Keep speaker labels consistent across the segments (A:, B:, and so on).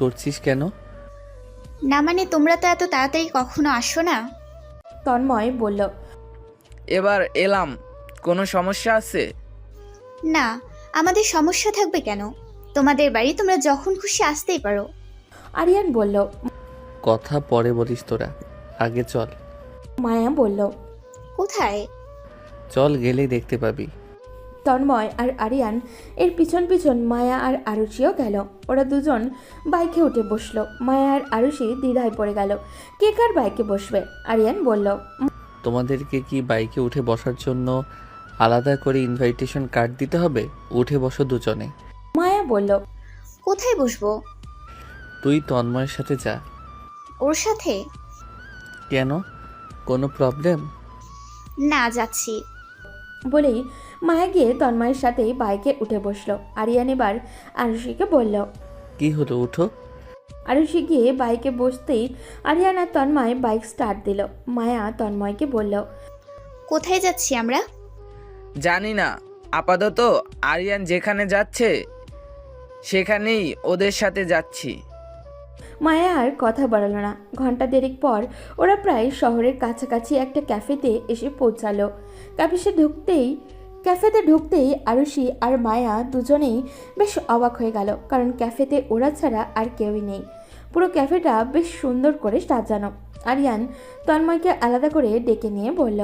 A: করছিস কেন?
B: না মানে তোমরা তো এত তাড়াতাড়ি কখনো আসো না।
C: তন্ময় বলল।
D: এবার এলাম, কোনো সমস্যা আছে?
B: না, আমাদের সমস্যা থাকবে কেন? তোমাদের বাড়ি, তোমরা যখন খুশি আসতেই পারো।
C: আরিয়ান বলল।
A: কথা পরে বলিস তোরা, আগে চল।
C: মায়া বলল।
B: কোথায়?
A: চল, গেলেই দেখতে পাবি।
C: তন্ময় আর আরিয়ান এর পিছন পিছন মায়া আর আরুষিও গেল। ওরা দুজন বাইকে উঠে বসলো। মায়া আর আরুষি দ্বিধায় পড়ে গেল, কে কার বাইকে বসবে। আরিয়ান বলল।
A: তোমাদেরকে কি বাইকে উঠে বসার জন্য আলাদা করে ইনভাইটেশন কার্ড দিতে হবে? উঠে বসো দুজনে।
C: মায়া বলল।
B: কোথায় বসবো?
A: তুই তন্ময়ের সাথে যা।
B: ওর সাথে?
A: কেন, কোনো প্রবলেম?
B: না, যাচ্ছি।
C: বলেই মায়া গিয়ে তন্ময়ের সাথে বাইকে উঠে বসলো। আরিয়ান এবার আরুষিকে বলল।
A: কি হলো, উঠো।
C: আরুষি গিয়ে বাইকে বসতেই আরিয়ান আর তন্ময় বাইক স্টার্ট দিল। মায়া তন্ময়কে বলল।
B: কোথায় যাচ্ছি আমরা?
D: জানি না, আপাতত আরিয়ান যেখানে যাচ্ছে সেখানেই ওদের সাথে যাচ্ছি।
C: মায়া আর কথা বাড়ালো না। ঘন্টা দেড়েক পর ওরা প্রায় শহরের কাছাকাছি একটা ক্যাফেতে এসে পৌঁছালো। ক্যাফেতে ঢুকতেই আরুষি আর মায়া দুজনেই বেশ অবাক হয়ে গেল, কারণ ক্যাফেতে ওরা ছাড়া আর কেউই নেই। পুরো ক্যাফেটা বেশ সুন্দর করে সাজানো। আরিয়ান তন্ময়কে আলাদা করে ডেকে নিয়ে বলল।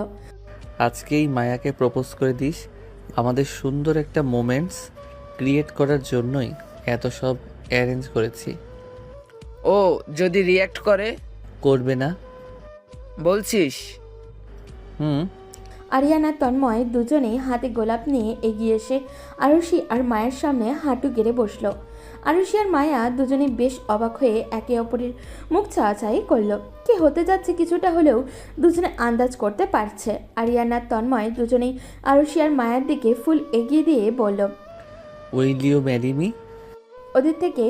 A: আজকেই মায়াকে প্রপোজ করে দিস। আমাদের সুন্দর একটা মোমেন্টস ক্রিয়েট করার জন্যই এত সব অ্যারেঞ্জ করেছি।
D: ও যদি রিয়্যাক্ট করে?
A: করবে না?
D: বলছিস?
A: হুম।
C: আরিয়ান আর তন্ময় দুজনেই হাতে গোলাপ নিয়ে এগিয়ে এসে আরুষি আর মায়ের সামনে হাঁটু গেড়ে বসলো। আরুষি আর মায়া দুজনেই বেশ অবাক হয়ে একে অপরের মুখ চাওয়াচাই করলো। কি হতে যাচ্ছে কিছুটা হলেও দুজনে আন্দাজ করতে পারছে। আরিয়ান আর তন্ময় দুজনেই আরুষি আর মায়ের দিকে ফুল এগিয়ে দিয়ে বলল।
A: Will you marry me?
C: ওদের থেকে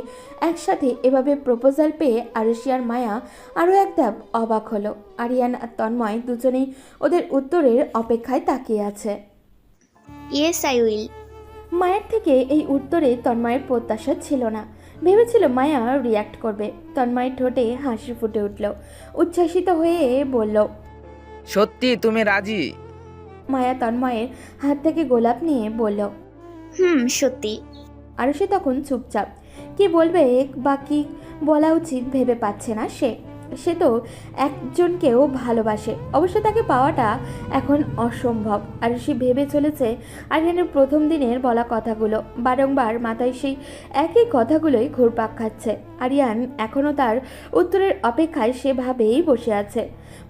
C: একসাথে এভাবে প্রপোজাল পেয়ে আরুষি আর মায়া আরও এক ধাপ অবাক হলো। আরিয়ান আর তন্ময় দুজনেই ওদের উত্তরের অপেক্ষায় তাকিয়ে আছে।
B: Yes, I will.
C: মায়ের থেকে এই উত্তরে তন্ময়ের প্রত্যাশা ছিল না। ভেবেছিল মায়া রিয়াক্ট করবে। তন্ময়ের ঠোঁটে হাসি ফুটে উঠল। উচ্ছ্বাসিত হয়ে বলল।
D: সত্যি তুমি রাজি?
C: মায়া তন্ময়ের হাত থেকে গোলাপ নিয়ে বলল।
B: সত্যি।
C: আরুষি তখন চুপচাপ। কি বলবে বা কি বলা উচিত ভেবে পাচ্ছে না সে। সে তো একজনকেও ভালোবাসে, অবশ্য তাকে পাওয়াটা এখন অসম্ভব। আরুষি ভেবে চলেছে আরিয়ানের প্রথম দিনের বলা কথাগুলো। বারংবার মাথায় সেই একই কথাগুলোই ঘুরপাক খাচ্ছে। আরিয়ান এখনও তার উত্তরের অপেক্ষায় সেভাবেই বসে আছে।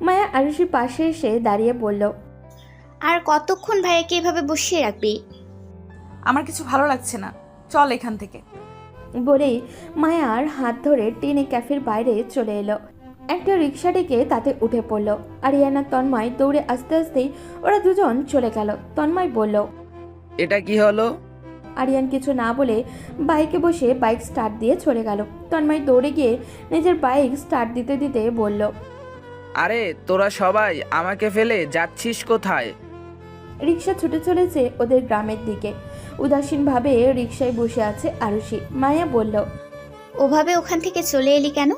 C: মায়া আরুষির পাশে এসে দাঁড়িয়ে বলল।
B: আর কতক্ষণ ভাইয়াকে এভাবে বসিয়ে রাখবি?
E: আমার কিছু ভালো লাগছে না, চল এখান থেকে।
C: বলেই মায়ার হাত ধরে টেনে ক্যাফের বাইরে চলে এলো। একটা রিক্সা ডেকে তাতে উঠে পড়লো। আরিয়ানা তন্ময় দৌড়ে আস্তে আস্তেই ওরা দুজন চলে গেল। তন্ময় বলল।
D: এটা কি হলো?
C: আরিয়ান কিছু না বলে বাইকে বসে বাইক স্টার্ট দিয়ে চলে গেল। তন্ময় দৌড়ে গিয়ে নিজের বাইক স্টার্ট দিতে দিতে বলল।
D: আরে তোরা সবাই আমাকে ফেলে যাচ্ছিস কোথায়?
C: রিক্সা ছুটে চলেছে ওদের গ্রামের দিকে। উদাসীনভাবে রিক্সায় বসে আছে আরুষি। মায়া বলল।
B: ওভাবে ওখান থেকে চলে এলি কেন?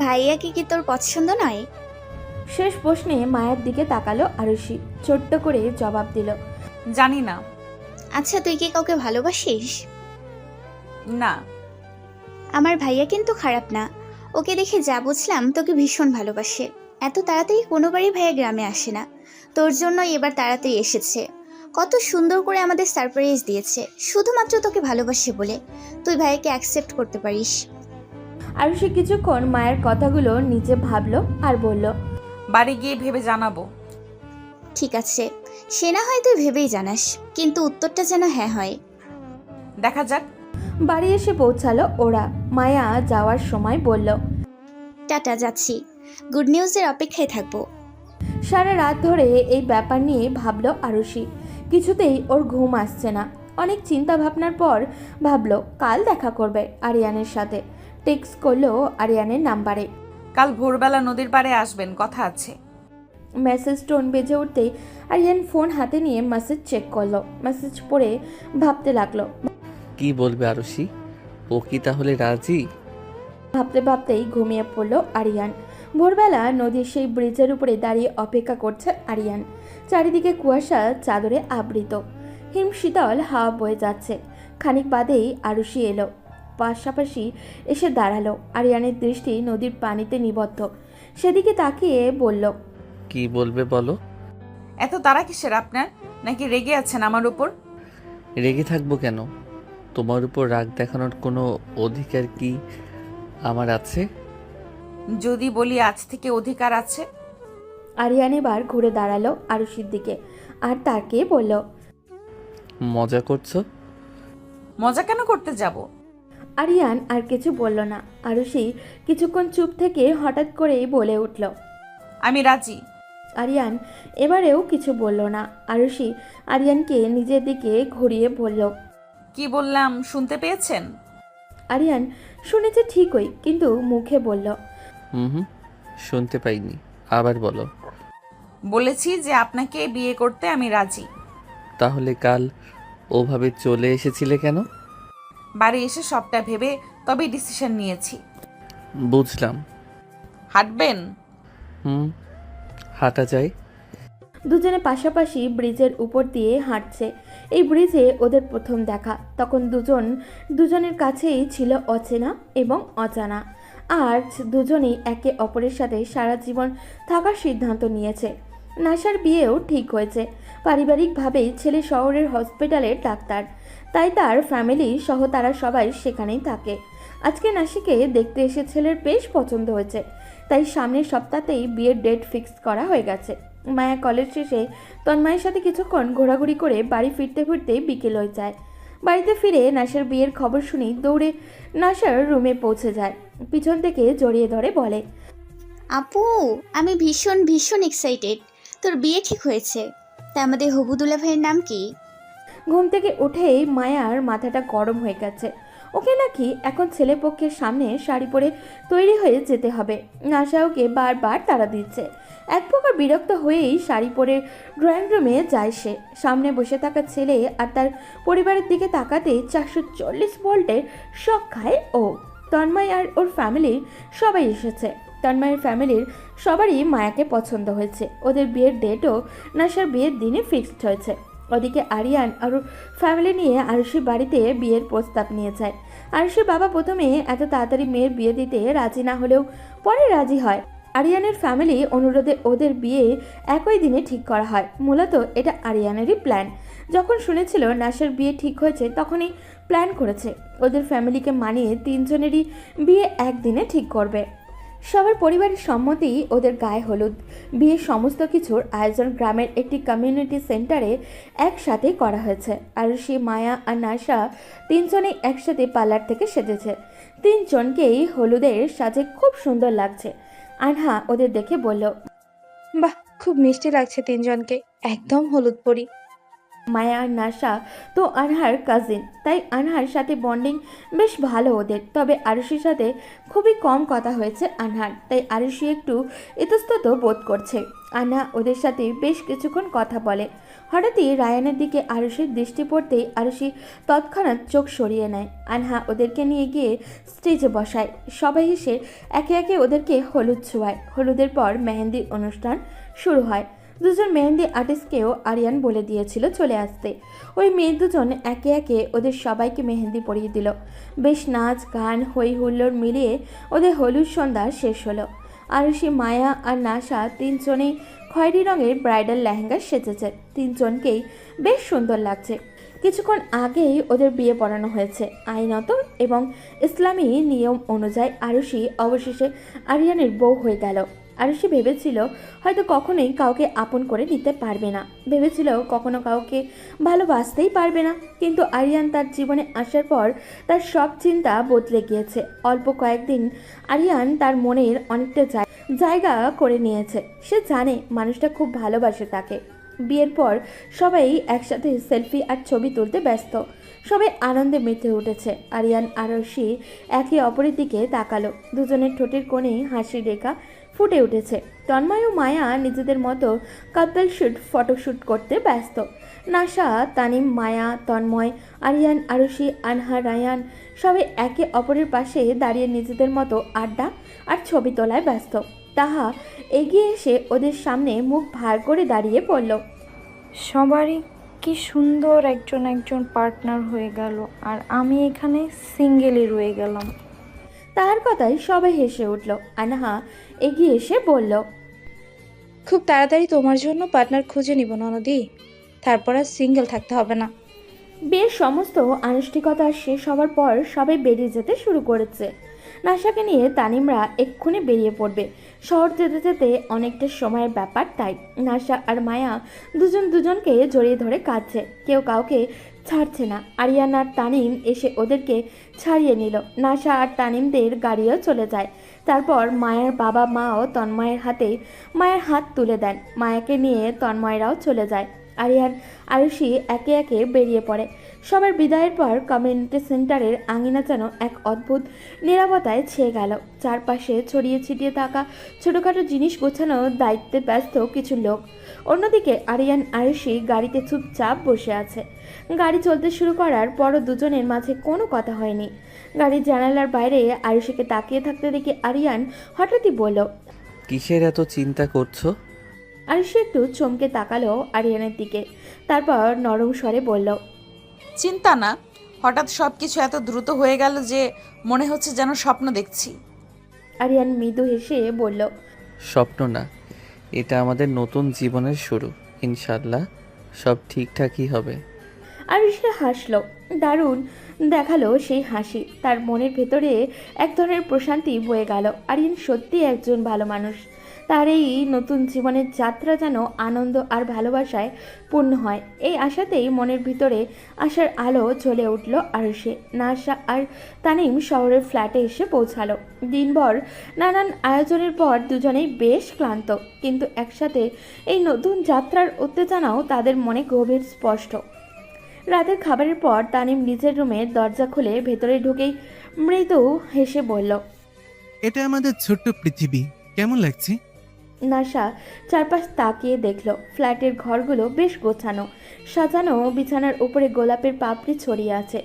B: ভাইয়াকে কি তোর পছন্দ নয়?
C: শেষ প্রশ্নে মায়ের দিকে তাকালো আরুষি। ছোট্ট করে জবাব দিল।
E: জানি না।
B: আচ্ছা, তুই কি কাউকে ভালোবাসিস?
E: না।
B: আমার ভাইয়া কিন্তু খারাপ না। ওকে দেখে যা বুঝলাম তোকে ভীষণ ভালোবাসে। এত তাড়াতাড়ি কোনোবারই ভাইয়া গ্রামে আসে না। তোর জন্য এবার তাড়াতাড়ি এসেছে। কত সুন্দর করে আমাদের সারপ্রাইজ দিয়েছে, শুধুমাত্র তোকে ভালোবাসে বলে। তুই ভাইয়াকে অ্যাকসেপ্ট করতে পারিস।
C: আরুষি কিছুক্ষণ মায়ের কথাগুলো নিচে ভাবলো আর বলল।
E: বাড়ি গিয়ে ভেবে জানাবো।
B: ঠিক আছে, সে না হয় তুই ভেবেই জানাস, কিন্তু উত্তরটা যেন হ্যাঁ হয়।
E: দেখা যাক।
C: বাড়ি এসে পৌঁছালো ওরা। মায়া যাওয়ার সময় বলল।
B: টাটা, যাচ্ছি। গুড নিউজের অপেক্ষায় থাকবো।
C: সারা রাত ধরে এই ব্যাপার নিয়ে ভাবলো আরুষি। কিছুতেই ওর ঘুম আসছে না। অনেক চিন্তা ভাবনার পর ভাবলো কাল দেখা করবে আরিয়ানের সাথে। টেক্সট করলো আরিয়ানের নাম্বারে।
E: কাল ভোরবেলা নদীর পাড়ে আসবেন, কথা আছে।
C: মেসেজ টোন বেজে উঠতেই আরিয়ান ফোন হাতে নিয়ে মেসেজ চেক করলো। মেসেজ পড়ে ভাবতে লাগলো।
A: কি বলবে আরুষি? ও কি তাহলে রাজি?
C: ভাবতে ভাবতেই ঘুমিয়ে পড়ল আরিয়ান। ভোরবেলা নদীর সেই ব্রিজের উপরে দাঁড়িয়ে অপেক্ষা করছে আরিয়ান। চারিদিকে কুয়াশা চাদরে আবৃত, হিমশীতল হাওয়া বয়ে যাচ্ছে। খানিক বাদেই আরুষি এলো, পাশাপাশি এসে দাঁড়ালো। আরিয়ানের দৃষ্টি নদীর পানিতে নিবদ্ধ, সেদিকে তাকিয়ে বলল,
A: কি বলবে বলো।
E: এত তাড়া কিসের আপনার? নাকি রেগে আছেন আমার উপর?
A: রেগে থাকবো কেন? তোমার উপর রাগ দেখানোর কোনো অধিকার কি আমার আছে?
E: যদি বলি আজ থেকে অধিকার আছে।
C: আরিয়ান এবার ঘুরে দাঁড়ালো আরুষির দিকে আর তাকে বলল,
A: মজা করছো?
E: মজা কেন করতে যাব?
C: আরিয়ান আর কিছু বলল না। আরুষি কিছুক্ষণ চুপ থেকে হঠাৎ করেই বলে উঠল,
E: আমি রাজি।
C: আরিয়ান এবারেও কিছু বলল না। আরুষি আরিয়ানকে নিজের দিকে ঘুরিয়ে বলল,
E: কি বললাম শুনতে পেয়েছেন?
C: আরিয়ান শুনেছে ঠিকই, কিন্তু মুখে বলল,
A: হুম, শুনতে পাইনি, আবার বলো।
E: বলেছি যে আপনাকে বিয়ে করতে আমি রাজি।
A: তাহলে কাল ওভাবে চলে এসেছিলে কেন?
E: বাড়ি এসে সবটা ভেবে তবেই ডিসিশন নিয়েছি।
A: বুঝলাম।
E: হাঁটবেন?
A: হুম, হাঁটা যায়।
C: দুজনে পাশাপাশি ব্রিজের উপর দিয়ে হাঁটছে। এই ব্রিজে ওদের প্রথম দেখা। তখন দুজনের কাছেই ছিল অচেনা এবং অজানা। আজ দুজনেই একে অপরের সাথে সারা জীবন থাকার সিদ্ধান্ত নিয়েছে। নাসার বিয়েও ঠিক হয়েছে। পারিবারিকভাবেই ছেলে শহরের হসপিটালের ডাক্তার, তাই তার ফ্যামিলি সহ তারা সবাই সেখানেই থাকে। আজকে নাসিকে দেখতে এসে ছেলের বেশ পছন্দ হয়েছে, তাই সামনের সপ্তাহতেই বিয়ের ডেট ফিক্স করা হয়ে গেছে। মায়া কলেজ শেষে তন্ময়ের সাথে কিছুক্ষণ ঘোরাঘুরি করে বাড়ি ফিরতে ফিরতে বিকেল হয়ে যায়। বাড়িতে ফিরে নাসার বিয়ের খবর শুনি দৌড়ে নাসার রুমে পৌঁছে যায়। পিছন থেকে জড়িয়ে ধরে বলে,
B: আপু, আমি ভীষণ ভীষণ এক্সাইটেড। তোর বিয়ে ঠিক হয়েছে। তা আমাদের হবুদুল্লা ভাইয়ের নাম কি?
C: ঘুম থেকে উঠেই মায়ার মাথাটা গরম হয়ে গেছে। ওকে নাকি এখন ছেলেপক্ষের সামনে শাড়ি পরে তৈরি হয়ে যেতে হবে। নাসা ওকে বারবার তাড়া দিচ্ছে। এক প্রকার বিরক্ত হয়েই শাড়ি পরে ড্রয়িং রুমে যায় সে। সামনে বসে থাকা ছেলে আর তার পরিবারের দিকে তাকাতে 440 ভোল্টের শক খায় ও। তন্ময় আর ওর ফ্যামিলির সবাই এসেছে। তন্ময়ের ফ্যামিলির সবারই মায়াকে পছন্দ হয়েছে। ওদের বিয়ের ডেটও নাসার বিয়ের দিনে ফিক্সড হয়েছে। ওদিকে আরিয়ান আর ফ্যামিলি নিয়ে আরুষির বাড়িতে বিয়ের প্রস্তাব নিয়ে যায়। আরুষির বাবা প্রথমে এত তাড়াতাড়ি মেয়ের বিয়ে দিতে রাজি না হলেও পরে রাজি হয়। আরিয়ানের ফ্যামিলি অনুরোধে ওদের বিয়ে একই দিনে ঠিক করা হয়। মূলত এটা আরিয়ানেরই প্ল্যান। যখন শুনেছিল নাসার বিয়ে ঠিক হয়েছে তখনই প্ল্যান করেছে ওদের ফ্যামিলিকে মানিয়ে তিনজনেরই বিয়ে একদিনে ঠিক করবে। সবার পরিবারের সম্মতি ওদের গায়ে হলুদ। বিয়ের সমস্ত কিছুর আয়োজন গ্রামের একটি কমিউনিটি সেন্টারে একসাথে করা হয়েছে। আরুষি, মায়া আর নাসা তিনজনেই একসাথে পার্লার থেকে সেজেছে। তিনজনকেই হলুদের সাজে খুব সুন্দর লাগছে। আনহা ওদের দেখে বলল,
F: বাহ, খুব মিষ্টি লাগছে তিনজনকে, একদম হলুদ পরি।
C: মায়া আর নাসা তো আনহার কাজিন, তাই আনহার সাথে বন্ডিং বেশ ভালো ওদের। তবে আরুষির সাথে খুবই কম কথা হয়েছে আনহার, তাই আরুষি একটু ইতস্তত বোধ করছে। আনহা ওদের সাথে বেশ কিছুক্ষণ কথা বলে। হঠাৎই রায়ানের দিকে আরুষির দৃষ্টি পড়তেই আরুষি তৎক্ষণাৎ চোখ সরিয়ে নেয়। আনহা ওদেরকে নিয়ে গিয়ে স্টেজে বসায়। সবাই এসে একে একে ওদেরকে হলুদ ছোঁয়ায়। হলুদের পর মেহেন্দির অনুষ্ঠান শুরু হয়। দুজন মেহেন্দি আর্টিস্টকেও আরিয়ান বলে দিয়েছিল চলে আসতে। ওই মেয়ে দুজন একে একে ওদের সবাইকে মেহেন্দি পরিয়ে দিল। বেশ নাচ গান হই হুল্লোড় মিলিয়ে ওদের হলুদ সন্ধ্যা শেষ হলো। আরুষি, মায়া আর নাসা তিনজনেই খয়েরি রঙের ব্রাইডাল লেহেঙ্গা সেজেছে। তিনজনকেই বেশ সুন্দর লাগছে। কিছুক্ষণ আগেই ওদের বিয়ে পড়ানো হয়েছে। আইনত এবং ইসলামী নিয়ম অনুযায়ী আরুষি অবশেষে আরিয়ানের বউ হয়ে গেল। আরুষি ভেবেছিল হয়তো কখনোই কাউকে আপন করে নিতে পারবে না, ভেবেছিল কখনো কাউকে ভালোবাসতেই পারবে না। কিন্তু আরিয়ান তার জীবনে আসার পর তার সব চিন্তা বদলে গিয়েছে। অল্প কয়েকদিন আরিয়ান তার মনের অনেকটা জায়গা করে নিয়েছে। সে জানে মানুষটা খুব ভালোবাসে তাকে। বিয়ের পর সবাই একসাথে সেলফি আর ছবি তুলতে ব্যস্ত। সবাই আনন্দে মেতে উঠেছে। আরিয়ান আর আরুষি একে অপরের দিকে তাকালো। দুজনের ঠোঁটের কোণে হাসির রেখা ফুটে উঠেছে। তন্ময় ও মায়া নিজেদের মতো কাপল ফটোশ্যুট করতে ব্যস্ত। নাসা, তানিম, মায়া, তন্ময়, আরিয়ান, আরুষি, আনহা, রায়ান সবাই একে অপরের পাশে দাঁড়িয়ে নিজেদের মতো আড্ডা আর ছবি তোলায় ব্যস্ত। তাহা এগিয়ে এসে ওদের সামনে মুখ ভার করে দাঁড়িয়ে পড়ল।
G: সবারই কি সুন্দর একজন একজন পার্টনার হয়ে গেল, আর আমি এখানে সিঙ্গেলই রয়ে গেলাম।
C: তার কথায় সবাই হেসে উঠল। আনাহা এগিয়ে এসে বলল,
F: খুব তাড়াতাড়ি তোমার জন্য পার্টনার খুঁজে নিব ননদি, তারপর আর সিঙ্গেল থাকতে হবে না।
C: বিয়ের সমস্ত আনুষ্ঠানিকতা শেষ হওয়ার পর সবাই বেরিয়ে যেতে শুরু করেছে। নাশাকে নিয়ে তানিমরা এক্ষুনি বেরিয়ে পড়বে। শহর যেতে যেতে অনেকটা সময়ের ব্যাপার, তাই নাশা আর মায়া দুজন দুজনকে জড়িয়ে ধরে কাঁদছে, কেউ কাউকে ছাড়ছে না। আরিয়ান আর তানিম এসে ওদেরকে ছাড়িয়ে নিল। নাশা আর তানিমদের গাড়িও চলে যায়। তারপর মায়ের বাবা মাও তন্ময়ের হাতে মায়ের হাত তুলে দেন। মায়াকে নিয়ে তন্ময়রাও চলে যায়। আরিয়ান আরুষি একে একে বেরিয়ে পড়ে। সবার বিদায়ের পর কমিউনিটি সেন্টারের আঙিনা যেন এক অদ্ভুত নীরবতায় ছেয়ে গেল। চারপাশে ছড়িয়ে ছিটিয়ে থাকা ছোটোখাটো জিনিস গোছানোর দায়িত্বে ব্যস্ত কিছু লোক। অন্যদিকে আরিয়ান আরুষি গাড়িতে চুপচাপ বসে আছে। গাড়ি চলতে শুরু করার পরও দুজনের মাঝে কোনো কথা হয়নি। গাড়ির জানালার বাইরে আরুষিকে তাকিয়ে থাকতে দেখে আরিয়ান হঠাৎই বলল,
A: কিসের এত চিন্তা করছো?
C: আরুষি একটু চমকে তাকালো আরিয়ানের দিকে, তারপর নরম স্বরে বলল,
E: চিন্তা না, হঠাৎ সব কিছু এত দ্রুত হয়ে গেল যে মনে হচ্ছে যেন স্বপ্ন দেখছি।
C: আরিয়ান মৃদু হেসে বলল,
A: স্বপ্ন না, এটা আমাদের নতুন জীবনের শুরু। ইনশাল্লাহ সব ঠিকঠাকই হবে।
C: আরুষি হাসলো। দারুণ দেখালো সেই হাসি। তার মনের ভেতরে এক ধরনের প্রশান্তি বয়ে গেল। আরিয়ান সত্যি একজন ভালো মানুষ। তার এই নতুন জীবনের যাত্রা যেন আনন্দ আর ভালোবাসায় পূর্ণ হয়, এই আশাতেই মনের ভিতরে আশার আলো জ্বলে উঠল আরুষি। নাশা আর তানিম শহরের ফ্ল্যাটে এসে পৌঁছালো। দিনভর নানান আয়োজনের পর দুজনেই বেশ ক্লান্ত, কিন্তু একসাথে এই নতুন যাত্রার উত্তেজনাও তাদের মনে গভীর স্পষ্ট। রাতের খাবারের পর তানিম নিজের রুমে দরজা খুলে ভেতরে ঢুকেই মৃদু হেসে বলল,
H: এটা আমাদের ছোট্ট পৃথিবী, কেমন লাগছে?
C: নাশা চারপাশ তাকিয়ে দেখল। ফ্ল্যাটের ঘরগুলো বেশ গোছানো, সাজানো। বিছানার উপরে গোলাপের পাপড়ি ছড়িয়ে আছে।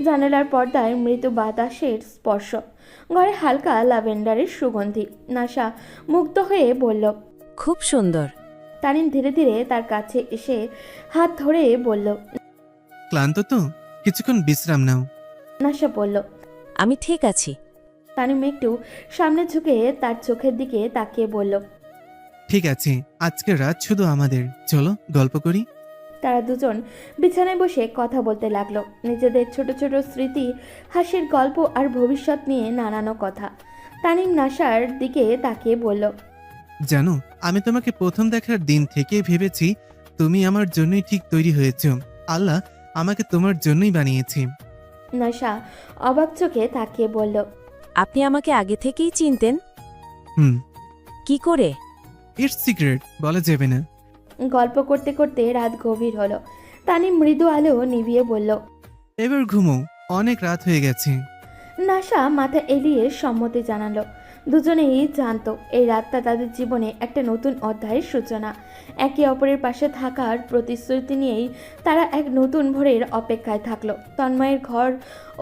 C: জানালার পর্দায় মৃদু বাতাসের স্পর্শ, ঘরে হালকা ল্যাভেন্ডারের সুগন্ধি। নাশা মুগ্ধ হয়ে বলল,
I: খুব সুন্দর।
C: তানিম ধীরে ধীরে তার কাছে এসে হাত ধরে বলল,
H: ক্লান্ত তো, কিছুক্ষণ বিশ্রাম নাও।
C: নাশা বলল,
I: আমি ঠিক আছি।
C: তানিম একটু সামনে ঝুঁকে তার চোখের দিকে তাকিয়ে বলল,
H: ঠিক আছে, আজকের রাত শুধু আমাদের, চলো গল্প করি।
C: তারা দুজন বিছানায় বসে কথা বলতে লাগলো। নিজেদের ছোট ছোট স্মৃতি, হাসির গল্প আর ভবিষ্যৎ নিয়ে নানানো কথা। তানিম নাশার দিকে তাকিয়ে বলল,
H: জানো, আমি তোমাকে প্রথম দেখার দিন থেকেই ভেবেছি তুমি আমার জন্যই ঠিক তৈরি হয়েছ। আল্লাহ আমাকে তোমার জন্যই বানিয়েছি।
C: নাশা অবাক চোখে তাকিয়ে বলল,
I: আপনি আমাকে আগে থেকেই চিনতেন?
H: হুম,
I: কি করে?
H: ইটস সিক্রেট, বলা যাবে না।
C: গল্প করতে করতে রাত গভীর হলো। তানিম মৃদু আলো নিভিয়ে বলল,
H: এবার ঘুমো, অনেক রাত হয়ে গেছে।
C: নাশা মাথা এলিয়ে সম্মতি জানালো। দুজনেই জানতো এই রাতটা তাদের জীবনে একটা নতুন অধ্যায়ের সূচনা। একে অপরের পাশে থাকার প্রতিশ্রুতি নিয়েই তারা এক নতুন ভোরের অপেক্ষায় থাকলো। তন্ময়ের ঘর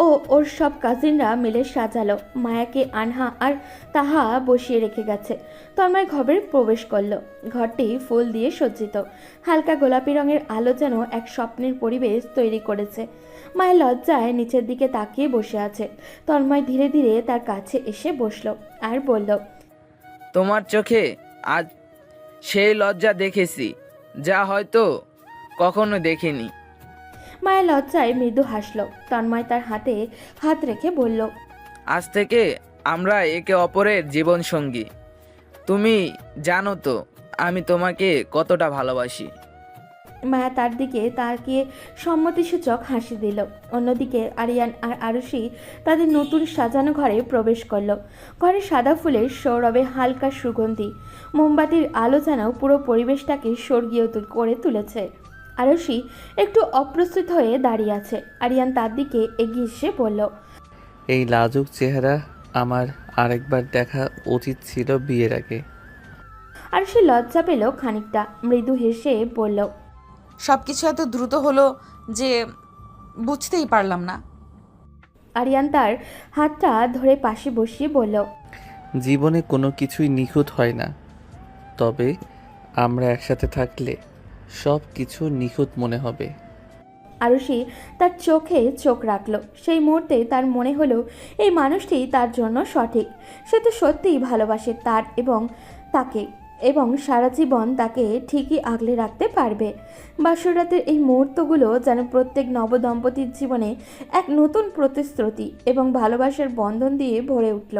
C: ও ওর সব কাজিনরা মিলে সাজালো। মায়াকে আনহা আর তাহা বসিয়ে রেখে গেছে। তন্ময় ঘরে প্রবেশ করলো। ঘরটি ফুল দিয়ে সজ্জিত। হালকা গোলাপি রঙের আলো যেন এক স্বপ্নের পরিবেশ তৈরি করেছে। মায়ের লজ্জায় নিচের দিকে তাকিয়ে বসে আছে। তন্ময় ধীরে ধীরে তার কাছে এসে বসলো আর বলল,
D: তোমার চোখে আজ সেই লজ্জা দেখেছি যা হয়তো কখনো দেখিনি।
C: মায়ের লজ্জায় মৃদু হাসলো। তন্ময় তার হাতে হাত রেখে বলল,
D: আজ থেকে আমরা একে অপরের জীবন সঙ্গী। তুমি জানো তো আমি তোমাকে কতটা ভালোবাসি।
C: মায়া তার দিকে তাকিয়ে সম্মতিসূচক হাসি দিল। অন্যদিকে আরিয়ান আর আরুষি তাদের নতুন সাজানো ঘরে প্রবেশ করলো। ঘরে সাদা ফুলের সৌরভে হালকা সুগন্ধি, মোমবাতির আলো যেন পুরো পরিবেশটাকে স্বর্গীয় করে তুলেছে। আরুষি একটু অপ্রস্তুত হয়ে দাঁড়িয়ে আছে। আরিয়ান তার দিকে এগিয়ে এসে বলল,
A: এই লাজুক চেহারা আমার আরেকবার দেখা উচিত ছিল বিয়ের আগে।
C: আরুষি লজ্জা পেল খানিকটা। মৃদু হেসে বলল,
E: সব কিছু এত দ্রুত হলো যে বুঝতেই পারলাম না।
C: আরিয়ান তার হাতটা ধরে পাশে বসিয়ে বলল,
A: জীবনে কোনো কিছুই নিখুঁত হয় না, তবে আমরা একসাথে থাকলে সব কিছু নিখুঁত মনে হবে।
C: আরুষি তার চোখে চোখ রাখল। সেই মুহূর্তে তার মনে হলো এই মানুষটি তার জন্য সঠিক। সে তো সত্যিই ভালোবাসে তাকে এবং সারা জীবন তাকে ঠিকই আগলে রাখতে পারবে। বাসরাতের এই মুহূর্তগুলো যেন প্রত্যেক নবদম্পতির জীবনে এক নতুন প্রতিশ্রুতি এবং ভালোবাসার বন্ধন দিয়ে ভরে উঠল।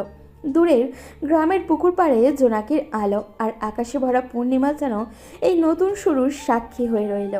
C: দূরের গ্রামের পুকুর পাড়ে জোনাকির আলো আর আকাশে ভরা পূর্ণিমা যেন এই নতুন শুরুর সাক্ষী হয়ে রইল।